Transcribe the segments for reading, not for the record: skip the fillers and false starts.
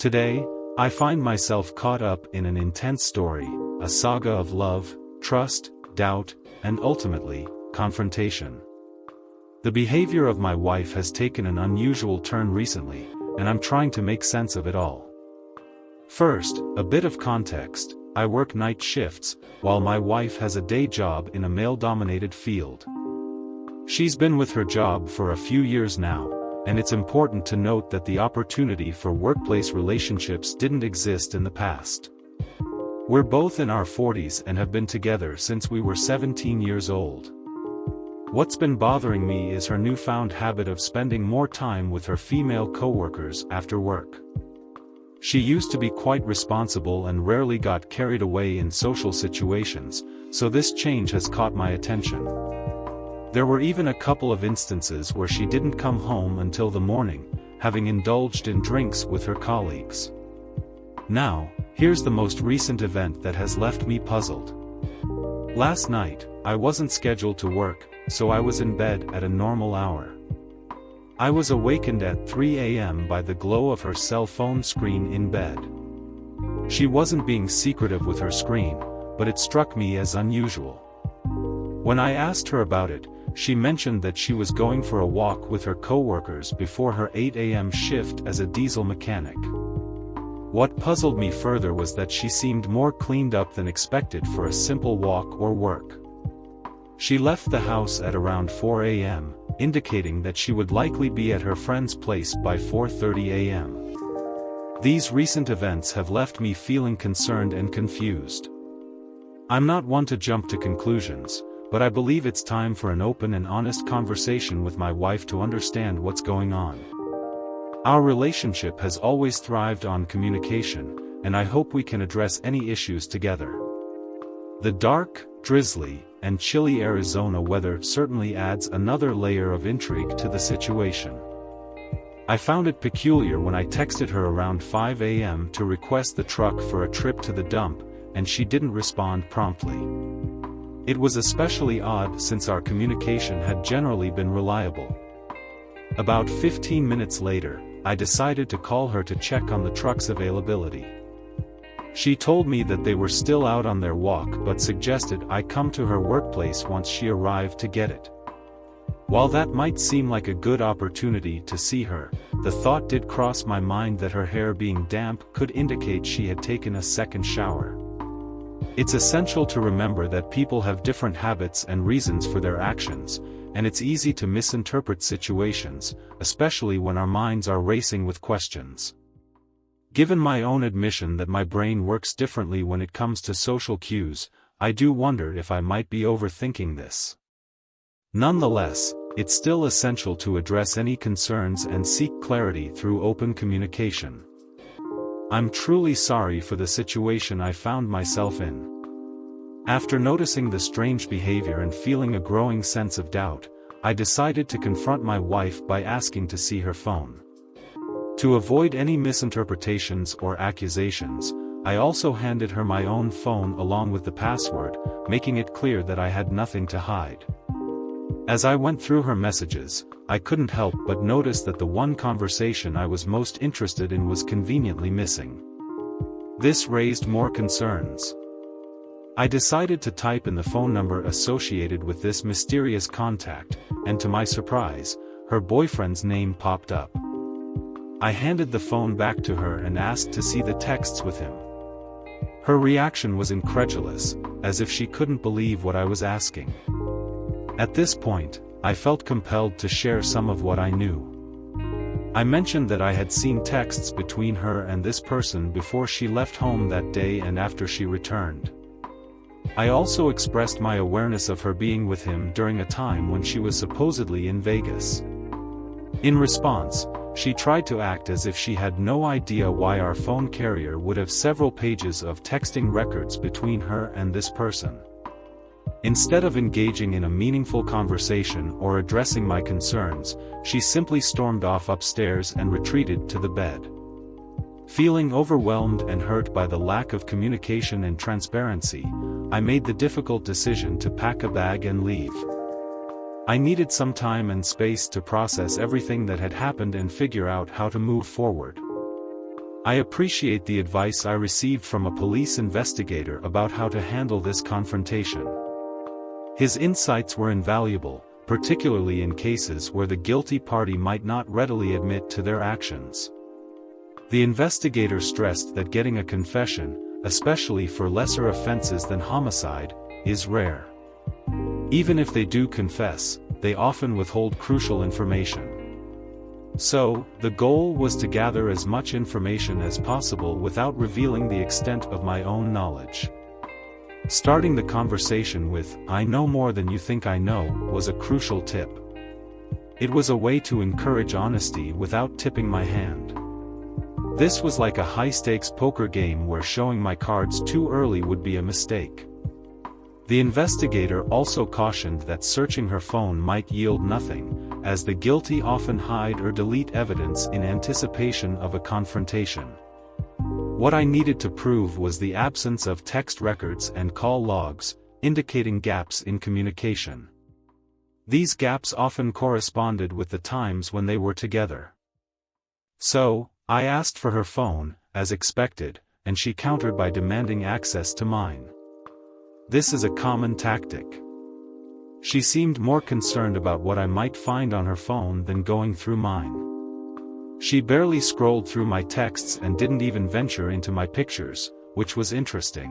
Today, I find myself caught up in an intense story, a saga of love, trust, doubt, and ultimately, confrontation. The behavior of my wife has taken an unusual turn recently, and I'm trying to make sense of it all. First, a bit of context: I work night shifts, while my wife has a day job in a male-dominated field. She's been with her job for a few years now, and it's important to note that the opportunity for workplace relationships didn't exist in the past. We're both in our 40s and have been together since we were 17 years old. What's been bothering me is her newfound habit of spending more time with her female coworkers after work. She used to be quite responsible and rarely got carried away in social situations, so this change has caught my attention. There were even a couple of instances where she didn't come home until the morning, having indulged in drinks with her colleagues. Now, here's the most recent event that has left me puzzled. Last night, I wasn't scheduled to work, so I was in bed at a normal hour. I was awakened at 3 a.m. by the glow of her cell phone screen in bed. She wasn't being secretive with her screen, but it struck me as unusual. When I asked her about it, she mentioned that she was going for a walk with her coworkers before her 8 a.m. shift as a diesel mechanic. What puzzled me further was that she seemed more cleaned up than expected for a simple walk or work. She left the house at around 4 a.m., indicating that she would likely be at her friend's place by 4:30 a.m. These recent events have left me feeling concerned and confused. I'm not one to jump to conclusions, but I believe it's time for an open and honest conversation with my wife to understand what's going on. Our relationship has always thrived on communication, and I hope we can address any issues together. The dark, drizzly, and chilly Arizona weather certainly adds another layer of intrigue to the situation. I found it peculiar when I texted her around 5 a.m. to request the truck for a trip to the dump, and she didn't respond promptly. It was especially odd since our communication had generally been reliable. About 15 minutes later, I decided to call her to check on the truck's availability. She told me that they were still out on their walk but suggested I come to her workplace once she arrived to get it. While that might seem like a good opportunity to see her, the thought did cross my mind that her hair being damp could indicate she had taken a second shower. It's essential to remember that people have different habits and reasons for their actions, and it's easy to misinterpret situations, especially when our minds are racing with questions. Given my own admission that my brain works differently when it comes to social cues, I do wonder if I might be overthinking this. Nonetheless, it's still essential to address any concerns and seek clarity through open communication. I'm truly sorry for the situation I found myself in. After noticing the strange behavior and feeling a growing sense of doubt, I decided to confront my wife by asking to see her phone. To avoid any misinterpretations or accusations, I also handed her my own phone along with the password, making it clear that I had nothing to hide. As I went through her messages, I couldn't help but notice that the one conversation I was most interested in was conveniently missing. This raised more concerns. I decided to type in the phone number associated with this mysterious contact, and to my surprise, her boyfriend's name popped up. I handed the phone back to her and asked to see the texts with him. Her reaction was incredulous, as if she couldn't believe what I was asking. At this point, I felt compelled to share some of what I knew. I mentioned that I had seen texts between her and this person before she left home that day and after she returned. I also expressed my awareness of her being with him during a time when she was supposedly in Vegas. In response, she tried to act as if she had no idea why our phone carrier would have several pages of texting records between her and this person. Instead of engaging in a meaningful conversation or addressing my concerns, she simply stormed off upstairs and retreated to the bed. Feeling overwhelmed and hurt by the lack of communication and transparency, I made the difficult decision to pack a bag and leave. I needed some time and space to process everything that had happened and figure out how to move forward. I appreciate the advice I received from a police investigator about how to handle this confrontation. His insights were invaluable, particularly in cases where the guilty party might not readily admit to their actions. The investigator stressed that getting a confession, especially for lesser offenses than homicide, is rare. Even if they do confess, they often withhold crucial information. So, the goal was to gather as much information as possible without revealing the extent of my own knowledge. Starting the conversation with, "I know more than you think I know," was a crucial tip. It was a way to encourage honesty without tipping my hand. This was like a high-stakes poker game where showing my cards too early would be a mistake. The investigator also cautioned that searching her phone might yield nothing, as the guilty often hide or delete evidence in anticipation of a confrontation. What I needed to prove was the absence of text records and call logs, indicating gaps in communication. These gaps often corresponded with the times when they were together. So, I asked for her phone, as expected, and she countered by demanding access to mine. This is a common tactic. She seemed more concerned about what I might find on her phone than going through mine. She barely scrolled through my texts and didn't even venture into my pictures, which was interesting.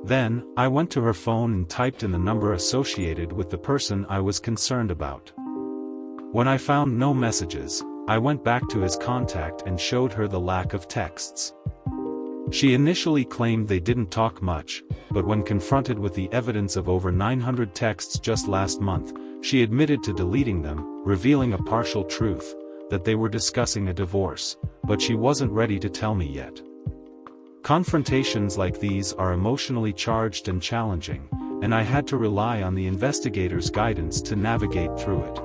Then, I went to her phone and typed in the number associated with the person I was concerned about. When I found no messages, I went back to his contact and showed her the lack of texts. She initially claimed they didn't talk much, but when confronted with the evidence of over 900 texts just last month, she admitted to deleting them, revealing a partial truth, that they were discussing a divorce, but she wasn't ready to tell me yet. Confrontations like these are emotionally charged and challenging, and I had to rely on the investigator's guidance to navigate through it.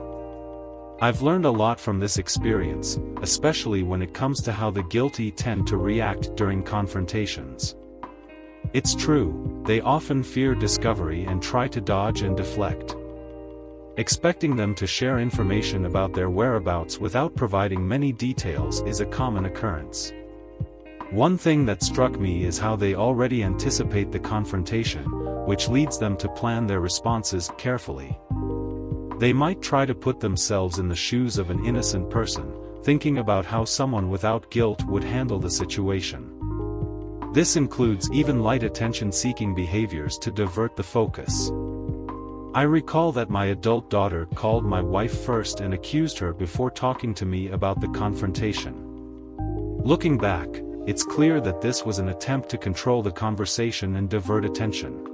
I've learned a lot from this experience, especially when it comes to how the guilty tend to react during confrontations. It's true, they often fear discovery and try to dodge and deflect. Expecting them to share information about their whereabouts without providing many details is a common occurrence. One thing that struck me is how they already anticipate the confrontation, which leads them to plan their responses carefully. They might try to put themselves in the shoes of an innocent person, thinking about how someone without guilt would handle the situation. This includes even light attention-seeking behaviors to divert the focus. I recall that my adult daughter called my wife first and accused her before talking to me about the confrontation. Looking back, it's clear that this was an attempt to control the conversation and divert attention.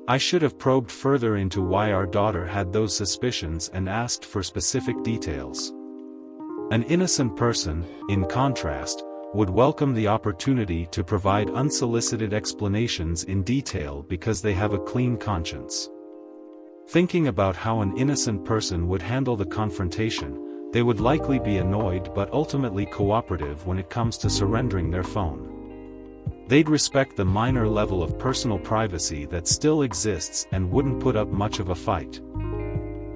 I should have probed further into why our daughter had those suspicions and asked for specific details. An innocent person, in contrast, would welcome the opportunity to provide unsolicited explanations in detail because they have a clean conscience. Thinking about how an innocent person would handle the confrontation, they would likely be annoyed but ultimately cooperative when it comes to surrendering their phone. They'd respect the minor level of personal privacy that still exists and wouldn't put up much of a fight.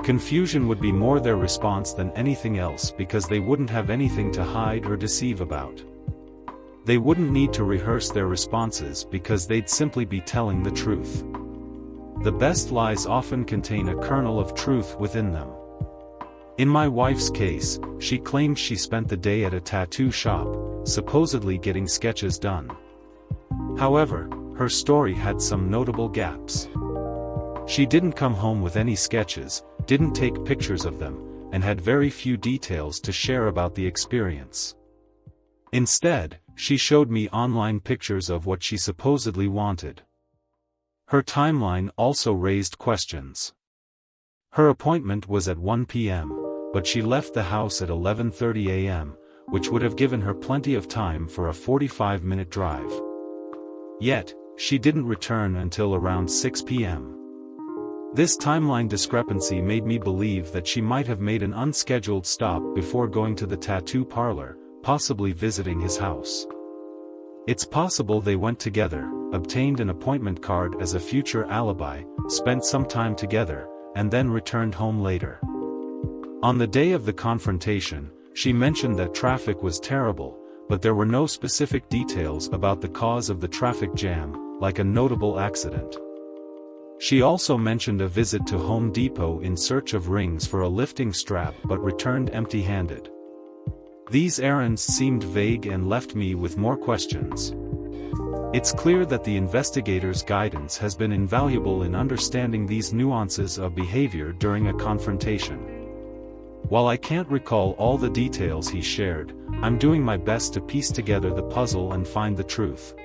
Confusion would be more their response than anything else because they wouldn't have anything to hide or deceive about. They wouldn't need to rehearse their responses because they'd simply be telling the truth. The best lies often contain a kernel of truth within them. In my wife's case, she claimed she spent the day at a tattoo shop, supposedly getting sketches done. However, her story had some notable gaps. She didn't come home with any sketches, didn't take pictures of them, and had very few details to share about the experience. Instead, she showed me online pictures of what she supposedly wanted. Her timeline also raised questions. Her appointment was at 1 p.m., but she left the house at 11:30 a.m., which would have given her plenty of time for a 45-minute drive. Yet, she didn't return until around 6 p.m. This timeline discrepancy made me believe that she might have made an unscheduled stop before going to the tattoo parlor, possibly visiting his house. It's possible they went together, obtained an appointment card as a future alibi, spent some time together, and then returned home later. On the day of the confrontation, she mentioned that traffic was terrible, but there were no specific details about the cause of the traffic jam, like a notable accident. She also mentioned a visit to Home Depot in search of rings for a lifting strap but returned empty-handed. These errands seemed vague and left me with more questions. It's clear that the investigator's guidance has been invaluable in understanding these nuances of behavior during a confrontation. While I can't recall all the details he shared, I'm doing my best to piece together the puzzle and find the truth.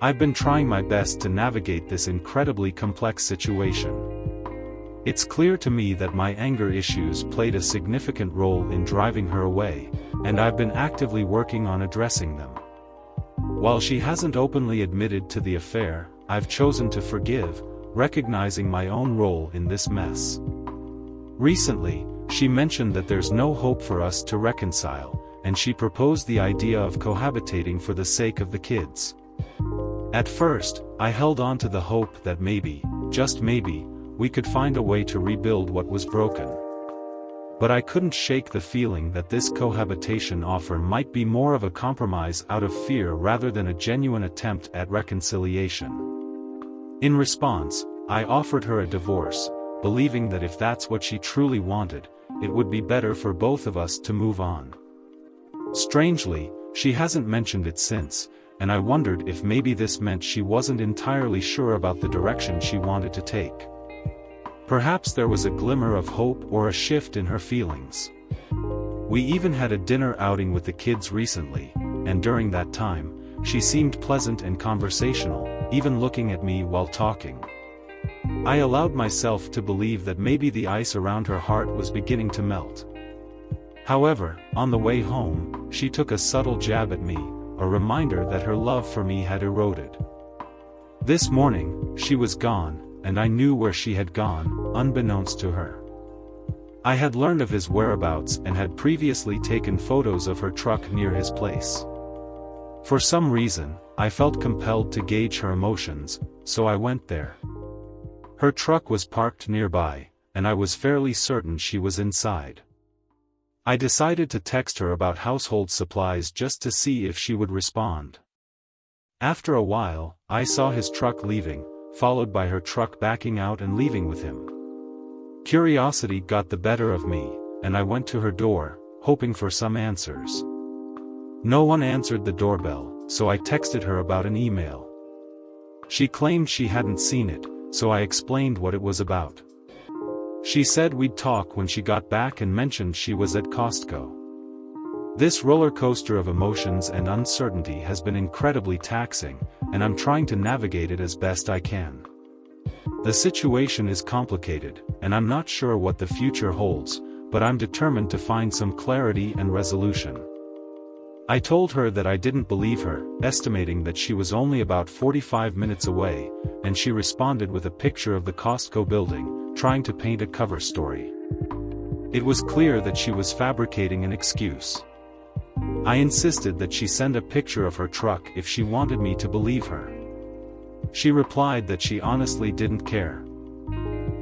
I've been trying my best to navigate this incredibly complex situation. It's clear to me that my anger issues played a significant role in driving her away, and I've been actively working on addressing them. While she hasn't openly admitted to the affair, I've chosen to forgive, recognizing my own role in this mess. Recently, she mentioned that there's no hope for us to reconcile, and she proposed the idea of cohabitating for the sake of the kids. At first, I held on to the hope that maybe, just maybe, we could find a way to rebuild what was broken. But I couldn't shake the feeling that this cohabitation offer might be more of a compromise out of fear rather than a genuine attempt at reconciliation. In response, I offered her a divorce, believing that if that's what she truly wanted, it would be better for both of us to move on. Strangely, she hasn't mentioned it since, and I wondered if maybe this meant she wasn't entirely sure about the direction she wanted to take. Perhaps there was a glimmer of hope or a shift in her feelings. We even had a dinner outing with the kids recently, and during that time, she seemed pleasant and conversational, even looking at me while talking. I allowed myself to believe that maybe the ice around her heart was beginning to melt. However, on the way home, she took a subtle jab at me, a reminder that her love for me had eroded. This morning, she was gone, and I knew where she had gone, unbeknownst to her. I had learned of his whereabouts and had previously taken photos of her truck near his place. For some reason, I felt compelled to gauge her emotions, so I went there. Her truck was parked nearby, and I was fairly certain she was inside. I decided to text her about household supplies just to see if she would respond. After a while, I saw his truck leaving, followed by her truck backing out and leaving with him. Curiosity got the better of me, and I went to her door, hoping for some answers. No one answered the doorbell, so I texted her about an email. She claimed she hadn't seen it, so I explained what it was about. She said we'd talk when she got back and mentioned she was at Costco. This roller coaster of emotions and uncertainty has been incredibly taxing, and I'm trying to navigate it as best I can. The situation is complicated, and I'm not sure what the future holds, but I'm determined to find some clarity and resolution. I told her that I didn't believe her, estimating that she was only about 45 minutes away, and she responded with a picture of the Costco building, trying to paint a cover story. It was clear that she was fabricating an excuse. I insisted that she send a picture of her truck if she wanted me to believe her. She replied that she honestly didn't care.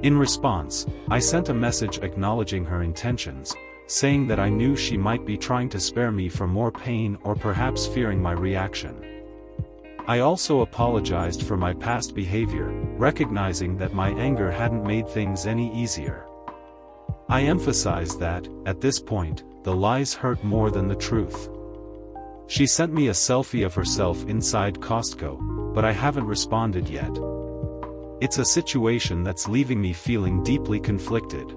In response, I sent a message acknowledging her intentions, saying that I knew she might be trying to spare me from more pain or perhaps fearing my reaction. I also apologized for my past behavior, recognizing that my anger hadn't made things any easier. I emphasized that, at this point, the lies hurt more than the truth. She sent me a selfie of herself inside Costco, but I haven't responded yet. It's a situation that's leaving me feeling deeply conflicted.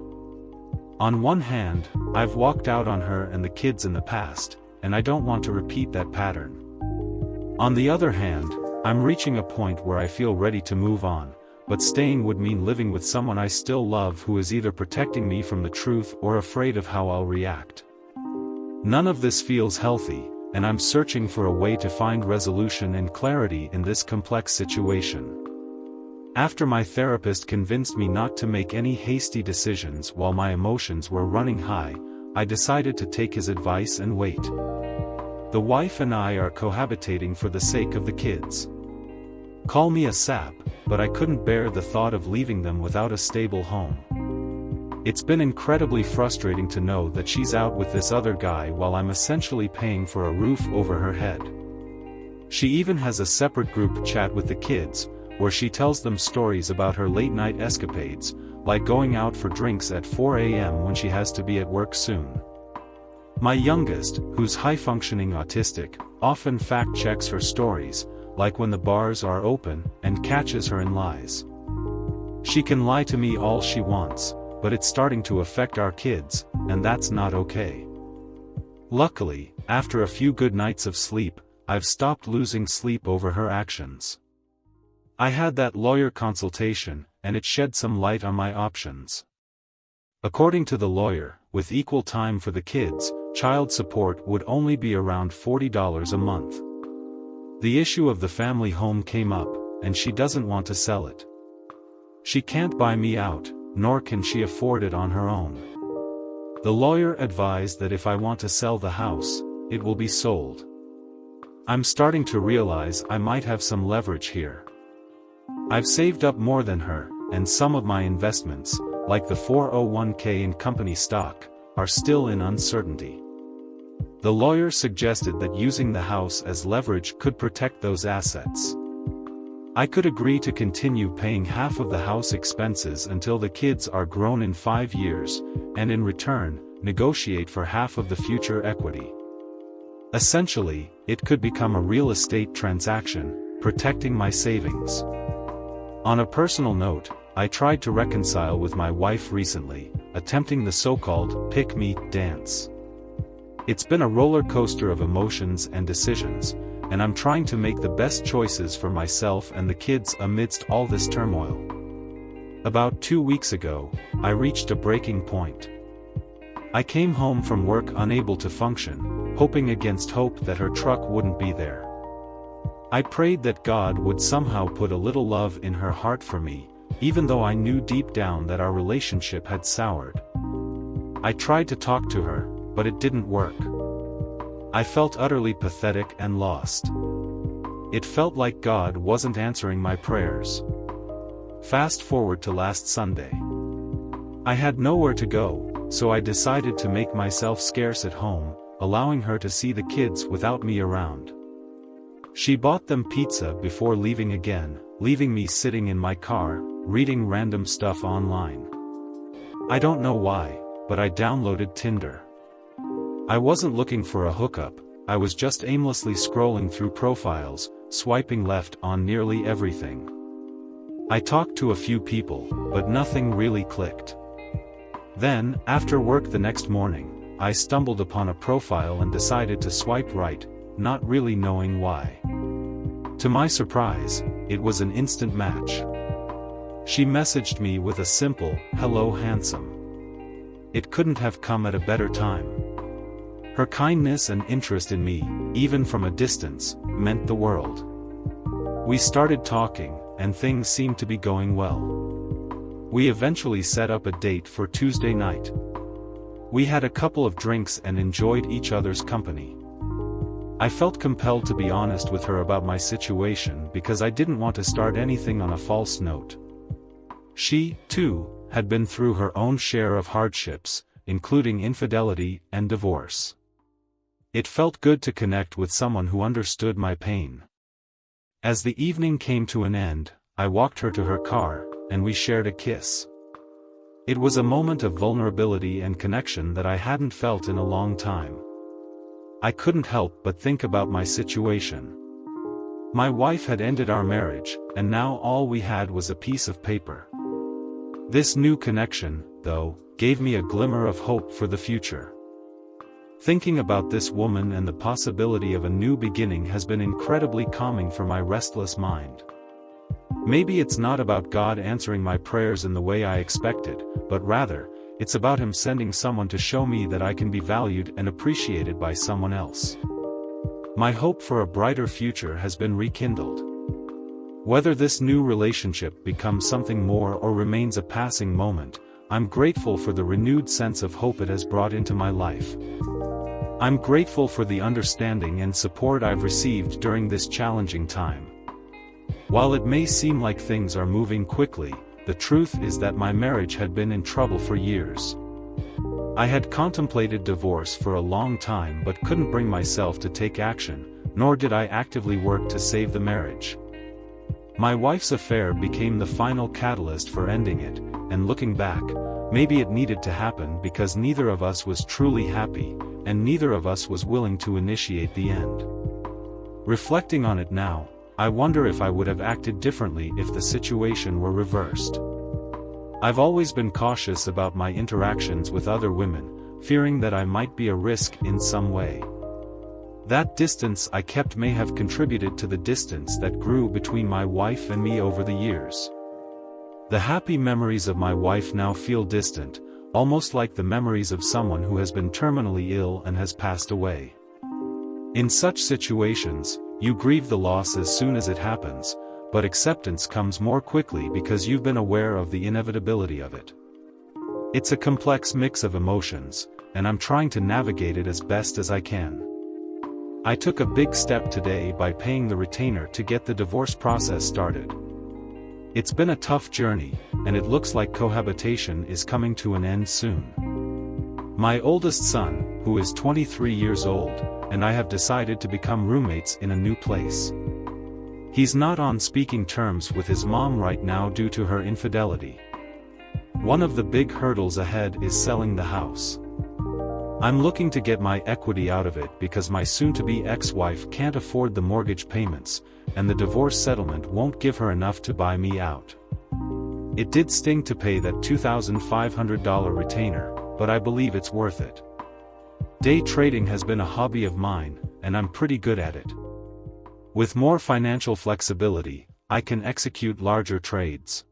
On one hand, I've walked out on her and the kids in the past, and I don't want to repeat that pattern. On the other hand, I'm reaching a point where I feel ready to move on, but staying would mean living with someone I still love who is either protecting me from the truth or afraid of how I'll react. None of this feels healthy, and I'm searching for a way to find resolution and clarity in this complex situation. After my therapist convinced me not to make any hasty decisions while my emotions were running high, I decided to take his advice and wait. The wife and I are cohabitating for the sake of the kids. Call me a sap, but I couldn't bear the thought of leaving them without a stable home. It's been incredibly frustrating to know that she's out with this other guy while I'm essentially paying for a roof over her head. She even has a separate group chat with the kids, where she tells them stories about her late-night escapades, like going out for drinks at 4 a.m. when she has to be at work soon. My youngest, who's high-functioning autistic, often fact-checks her stories, like when the bars are open, and catches her in lies. She can lie to me all she wants, but it's starting to affect our kids, and that's not okay. Luckily, after a few good nights of sleep, I've stopped losing sleep over her actions. I had that lawyer consultation, and it shed some light on my options. According to the lawyer, with equal time for the kids, child support would only be around $40 a month. The issue of the family home came up, and she doesn't want to sell it. She can't buy me out, nor can she afford it on her own. The lawyer advised that if I want to sell the house, it will be sold. I'm starting to realize I might have some leverage here. I've saved up more than her, and some of my investments, like the 401k in company stock, are still in uncertainty. The lawyer suggested that using the house as leverage could protect those assets. I could agree to continue paying half of the house expenses until the kids are grown in 5 years, and in return, negotiate for half of the future equity. Essentially, it could become a real estate transaction, protecting my savings. On a personal note, I tried to reconcile with my wife recently, attempting the so-called pick-me dance. It's been a roller coaster of emotions and decisions, and I'm trying to make the best choices for myself and the kids amidst all this turmoil. About 2 weeks ago, I reached a breaking point. I came home from work unable to function, hoping against hope that her truck wouldn't be there. I prayed that God would somehow put a little love in her heart for me, even though I knew deep down that our relationship had soured. I tried to talk to her, but it didn't work. I felt utterly pathetic and lost. It felt like God wasn't answering my prayers. Fast forward to last Sunday. I had nowhere to go, so I decided to make myself scarce at home, allowing her to see the kids without me around. She bought them pizza before leaving again, leaving me sitting in my car, reading random stuff online. I don't know why, but I downloaded Tinder. I wasn't looking for a hookup, I was just aimlessly scrolling through profiles, swiping left on nearly everything. I talked to a few people, but nothing really clicked. Then, after work the next morning, I stumbled upon a profile and decided to swipe right, not really knowing why. To my surprise, it was an instant match. She messaged me with a simple, "Hello handsome." It couldn't have come at a better time. Her kindness and interest in me, even from a distance, meant the world. We started talking, and things seemed to be going well. We eventually set up a date for Tuesday night. We had a couple of drinks and enjoyed each other's company. I felt compelled to be honest with her about my situation because I didn't want to start anything on a false note. She, too, had been through her own share of hardships, including infidelity and divorce. It felt good to connect with someone who understood my pain. As the evening came to an end, I walked her to her car, and we shared a kiss. It was a moment of vulnerability and connection that I hadn't felt in a long time. I couldn't help but think about my situation. My wife had ended our marriage, and now all we had was a piece of paper. This new connection, though, gave me a glimmer of hope for the future. Thinking about this woman and the possibility of a new beginning has been incredibly calming for my restless mind. Maybe it's not about God answering my prayers in the way I expected, but rather, it's about Him sending someone to show me that I can be valued and appreciated by someone else. My hope for a brighter future has been rekindled. Whether this new relationship becomes something more or remains a passing moment, I'm grateful for the renewed sense of hope it has brought into my life. I'm grateful for the understanding and support I've received during this challenging time. While it may seem like things are moving quickly, the truth is that my marriage had been in trouble for years. I had contemplated divorce for a long time but couldn't bring myself to take action, nor did I actively work to save the marriage. My wife's affair became the final catalyst for ending it, and looking back, maybe it needed to happen because neither of us was truly happy, and neither of us was willing to initiate the end. Reflecting on it now, I wonder if I would have acted differently if the situation were reversed. I've always been cautious about my interactions with other women, fearing that I might be a risk in some way. That distance I kept may have contributed to the distance that grew between my wife and me over the years. The happy memories of my wife now feel distant, almost like the memories of someone who has been terminally ill and has passed away. In such situations, you grieve the loss as soon as it happens, but acceptance comes more quickly because you've been aware of the inevitability of it. It's a complex mix of emotions, and I'm trying to navigate it as best as I can. I took a big step today by paying the retainer to get the divorce process started. It's been a tough journey, and it looks like cohabitation is coming to an end soon. My oldest son, who is 23 years old, and I have decided to become roommates in a new place. He's not on speaking terms with his mom right now due to her infidelity. One of the big hurdles ahead is selling the house. I'm looking to get my equity out of it because my soon-to-be ex-wife can't afford the mortgage payments, and the divorce settlement won't give her enough to buy me out. It did sting to pay that $2,500 retainer, but I believe it's worth it. Day trading has been a hobby of mine, and I'm pretty good at it. With more financial flexibility, I can execute larger trades.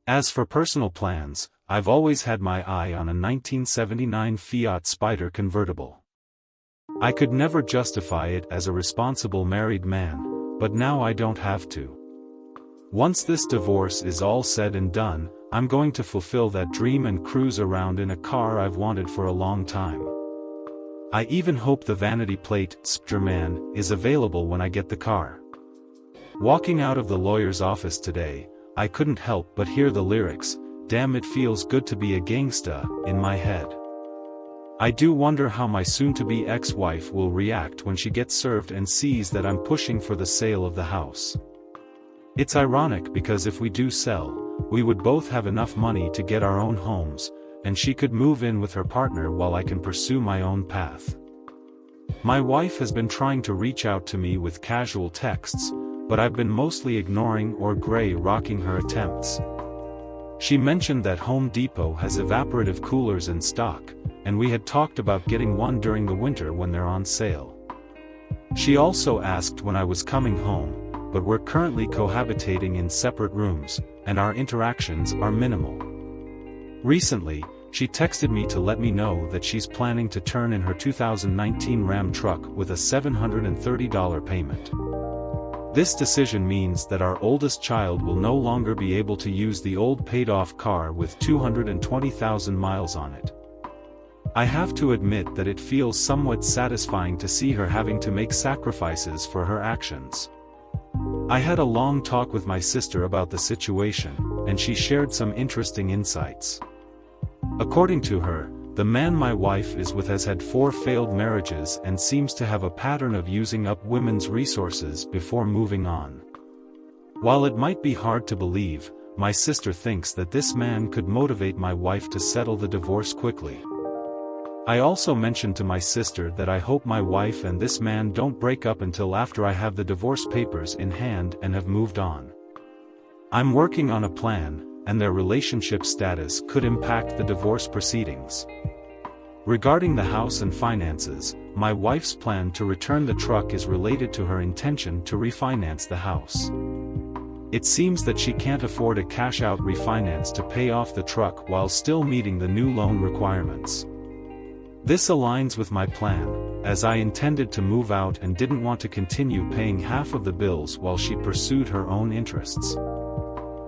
As for personal plans, I've always had my eye on a 1979 Fiat Spider convertible. I could never justify it as a responsible married man, but now I don't have to. Once this divorce is all said and done, I'm going to fulfill that dream and cruise around in a car I've wanted for a long time. I even hope the vanity plate Spider-Man is available when I get the car. Walking out of the lawyer's office today, I couldn't help but hear the lyrics, "Damn it feels good to be a gangsta," in my head. I do wonder how my soon-to-be ex-wife will react when she gets served and sees that I'm pushing for the sale of the house. It's ironic because if we do sell, we would both have enough money to get our own homes, and she could move in with her partner while I can pursue my own path. My wife has been trying to reach out to me with casual texts, but I've been mostly ignoring or gray-rocking her attempts. She mentioned that Home Depot has evaporative coolers in stock, and we had talked about getting one during the winter when they're on sale. She also asked when I was coming home, but we're currently cohabitating in separate rooms, and our interactions are minimal. Recently, she texted me to let me know that she's planning to turn in her 2019 Ram truck with a $730 payment. This decision means that our oldest child will no longer be able to use the old paid-off car with 220,000 miles on it. I have to admit that it feels somewhat satisfying to see her having to make sacrifices for her actions. I had a long talk with my sister about the situation, and she shared some interesting insights. According to her, the man my wife is with has had 4 failed marriages and seems to have a pattern of using up women's resources before moving on. While it might be hard to believe, my sister thinks that this man could motivate my wife to settle the divorce quickly. I also mentioned to my sister that I hope my wife and this man don't break up until after I have the divorce papers in hand and have moved on. I'm working on a plan, and their relationship status could impact the divorce proceedings. Regarding the house and finances, my wife's plan to return the truck is related to her intention to refinance the house. It seems that she can't afford a cash-out refinance to pay off the truck while still meeting the new loan requirements. This aligns with my plan, as I intended to move out and didn't want to continue paying half of the bills while she pursued her own interests.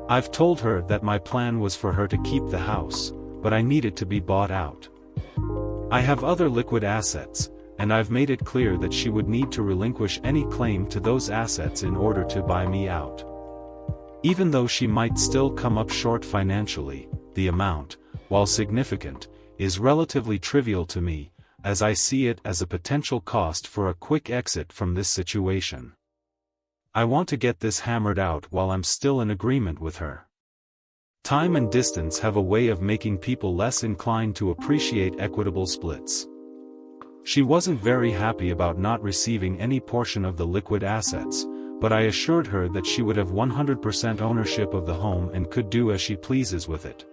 I've told her that my plan was for her to keep the house, but I need it to be bought out. I have other liquid assets, and I've made it clear that she would need to relinquish any claim to those assets in order to buy me out. Even though she might still come up short financially, the amount, while significant, is relatively trivial to me, as I see it as a potential cost for a quick exit from this situation. I want to get this hammered out while I'm still in agreement with her. Time and distance have a way of making people less inclined to appreciate equitable splits. She wasn't very happy about not receiving any portion of the liquid assets, but I assured her that she would have 100% ownership of the home and could do as she pleases with it.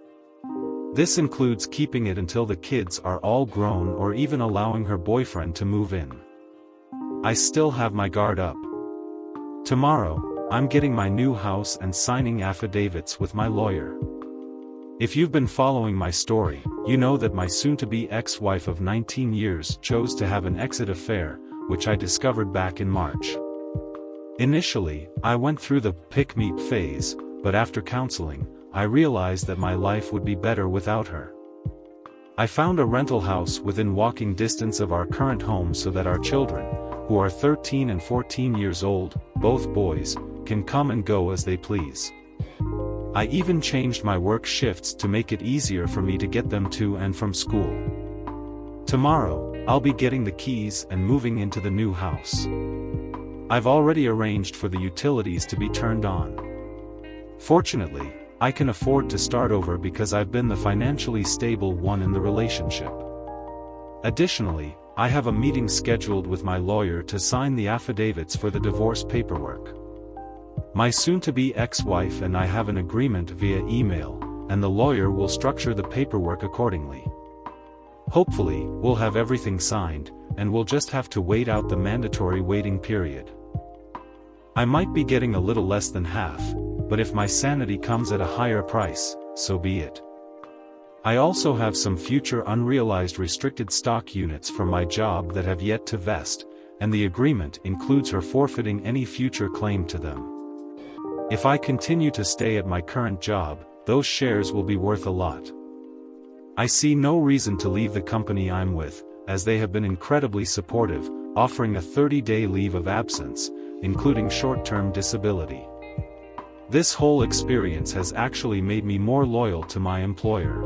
This includes keeping it until the kids are all grown or even allowing her boyfriend to move in. I still have my guard up. Tomorrow, I'm getting my new house and signing affidavits with my lawyer. If you've been following my story, you know that my soon-to-be ex-wife of 19 years chose to have an exit affair, which I discovered back in March. Initially, I went through the pick-me-up phase, but after counseling, I realized that my life would be better without her. I found a rental house within walking distance of our current home so that our children, who are 13 and 14 years old, both boys, can come and go as they please. I even changed my work shifts to make it easier for me to get them to and from school. Tomorrow, I'll be getting the keys and moving into the new house. I've already arranged for the utilities to be turned on. Fortunately, I can afford to start over because I've been the financially stable one in the relationship. Additionally, I have a meeting scheduled with my lawyer to sign the affidavits for the divorce paperwork. My soon-to-be ex-wife and I have an agreement via email, and the lawyer will structure the paperwork accordingly. Hopefully, we'll have everything signed, and we'll just have to wait out the mandatory waiting period. I might be getting a little less than half, but if my sanity comes at a higher price, so be it. I also have some future unrealized restricted stock units from my job that have yet to vest, and the agreement includes her forfeiting any future claim to them. If I continue to stay at my current job, those shares will be worth a lot. I see no reason to leave the company I'm with, as they have been incredibly supportive, offering a 30-day leave of absence, including short-term disability. This whole experience has actually made me more loyal to my employer.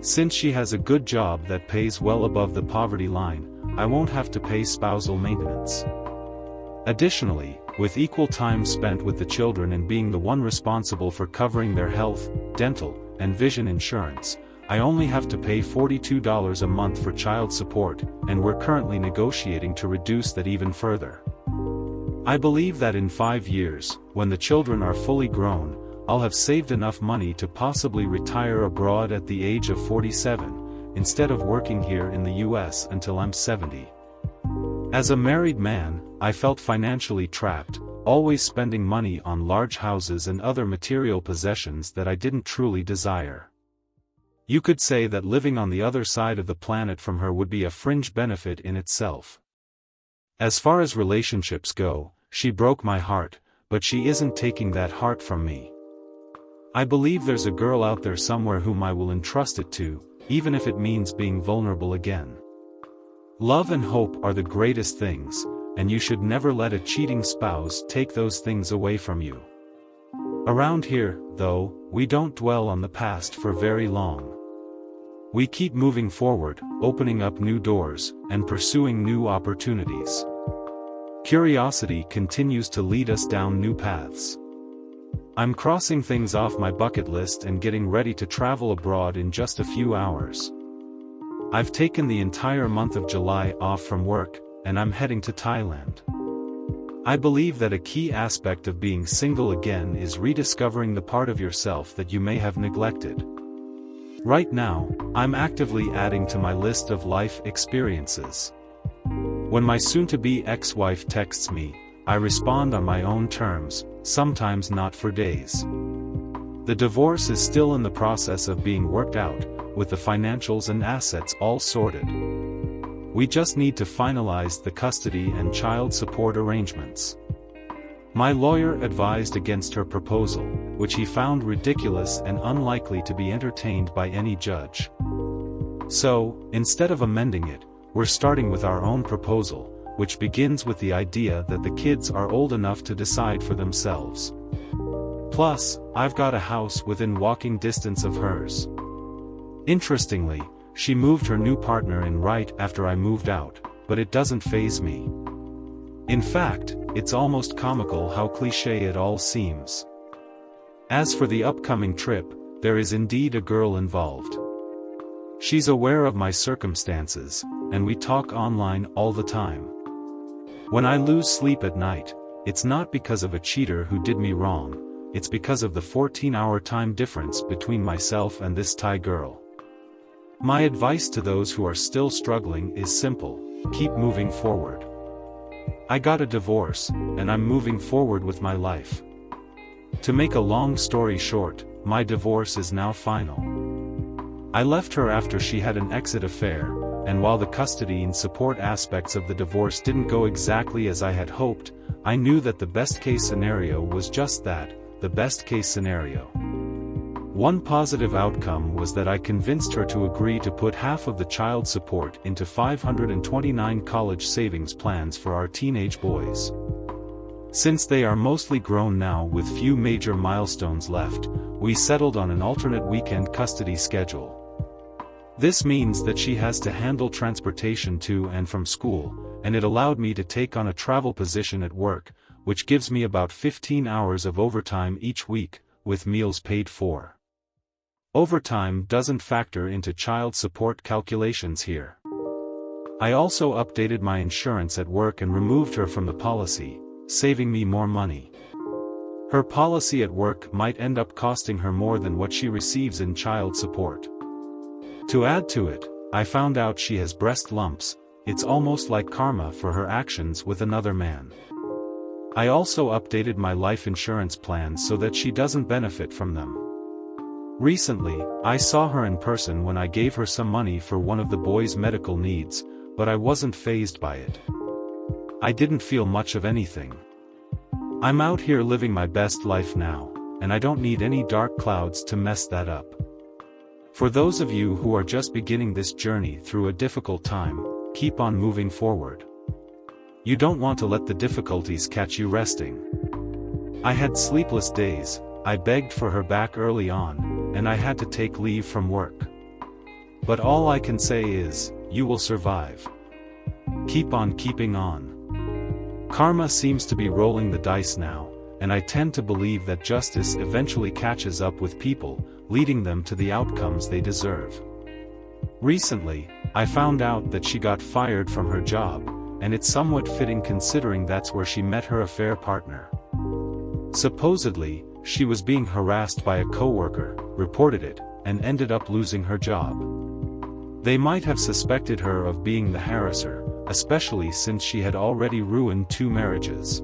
Since she has a good job that pays well above the poverty line, I won't have to pay spousal maintenance. Additionally, with equal time spent with the children and being the one responsible for covering their health, dental, and vision insurance, I only have to pay $42 a month for child support, and we're currently negotiating to reduce that even further. I believe that in 5 years, when the children are fully grown, I'll have saved enough money to possibly retire abroad at the age of 47, instead of working here in the US until I'm 70. As a married man, I felt financially trapped, always spending money on large houses and other material possessions that I didn't truly desire. You could say that living on the other side of the planet from her would be a fringe benefit in itself. As far as relationships go, she broke my heart, but she isn't taking that heart from me. I believe there's a girl out there somewhere whom I will entrust it to, even if it means being vulnerable again. Love and hope are the greatest things, and you should never let a cheating spouse take those things away from you. Around here, though, we don't dwell on the past for very long. We keep moving forward, opening up new doors, and pursuing new opportunities. Curiosity continues to lead us down new paths. I'm crossing things off my bucket list and getting ready to travel abroad in just a few hours. I've taken the entire month of July off from work, and I'm heading to Thailand. I believe that a key aspect of being single again is rediscovering the part of yourself that you may have neglected. Right now, I'm actively adding to my list of life experiences. When my soon-to-be ex-wife texts me, I respond on my own terms, sometimes not for days. The divorce is still in the process of being worked out, with the financials and assets all sorted. We just need to finalize the custody and child support arrangements. My lawyer advised against her proposal, which he found ridiculous and unlikely to be entertained by any judge. So, instead of amending it, we're starting with our own proposal, which begins with the idea that the kids are old enough to decide for themselves. Plus, I've got a house within walking distance of hers. Interestingly, she moved her new partner in right after I moved out, but it doesn't faze me. In fact, it's almost comical how cliché it all seems. As for the upcoming trip, there is indeed a girl involved. She's aware of my circumstances, and we talk online all the time. When I lose sleep at night, it's not because of a cheater who did me wrong, it's because of the 14-hour time difference between myself and this Thai girl. My advice to those who are still struggling is simple: keep moving forward. I got a divorce, and I'm moving forward with my life. To make a long story short, my divorce is now final. I left her after she had an exit affair, and while the custody and support aspects of the divorce didn't go exactly as I had hoped, I knew that the best-case scenario was just that, the best-case scenario. One positive outcome was that I convinced her to agree to put half of the child support into 529 college savings plans for our teenage boys. Since they are mostly grown now with few major milestones left, we settled on an alternate weekend custody schedule. This means that she has to handle transportation to and from school, and it allowed me to take on a travel position at work, which gives me about 15 hours of overtime each week, with meals paid for. Overtime doesn't factor into child support calculations here. I also updated my insurance at work and removed her from the policy, saving me more money. Her policy at work might end up costing her more than what she receives in child support. To add to it, I found out she has breast lumps. It's almost like karma for her actions with another man. I also updated my life insurance plans so that she doesn't benefit from them. Recently, I saw her in person when I gave her some money for one of the boys' medical needs, but I wasn't fazed by it. I didn't feel much of anything. I'm out here living my best life now, and I don't need any dark clouds to mess that up. For those of you who are just beginning this journey through a difficult time, keep on moving forward. You don't want to let the difficulties catch you resting. I had sleepless days. I begged for her back early on, and I had to take leave from work. But all I can say is, you will survive. Keep on keeping on. Karma seems to be rolling the dice now, and I tend to believe that justice eventually catches up with people, leading them to the outcomes they deserve. Recently, I found out that she got fired from her job, and it's somewhat fitting considering that's where she met her affair partner. Supposedly, she was being harassed by a coworker, reported it, and ended up losing her job. They might have suspected her of being the harasser, especially since she had already ruined 2 marriages.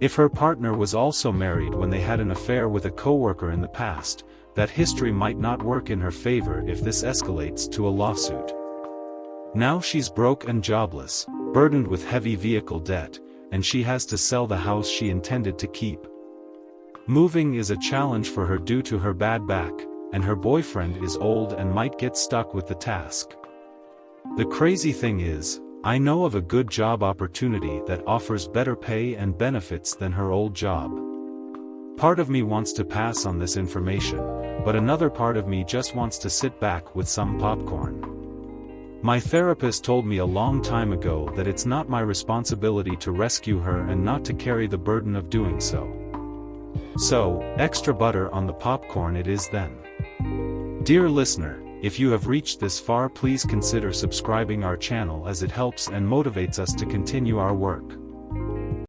If her partner was also married when they had an affair with a coworker in the past, that history might not work in her favor if this escalates to a lawsuit. Now she's broke and jobless, burdened with heavy vehicle debt, and she has to sell the house she intended to keep. Moving is a challenge for her due to her bad back, and her boyfriend is old and might get stuck with the task. The crazy thing is, I know of a good job opportunity that offers better pay and benefits than her old job. Part of me wants to pass on this information, but another part of me just wants to sit back with some popcorn. My therapist told me a long time ago that it's not my responsibility to rescue her and not to carry the burden of doing so. So, extra butter on the popcorn it is then. Dear listener, if you have reached this far, please consider subscribing our channel as it helps and motivates us to continue our work.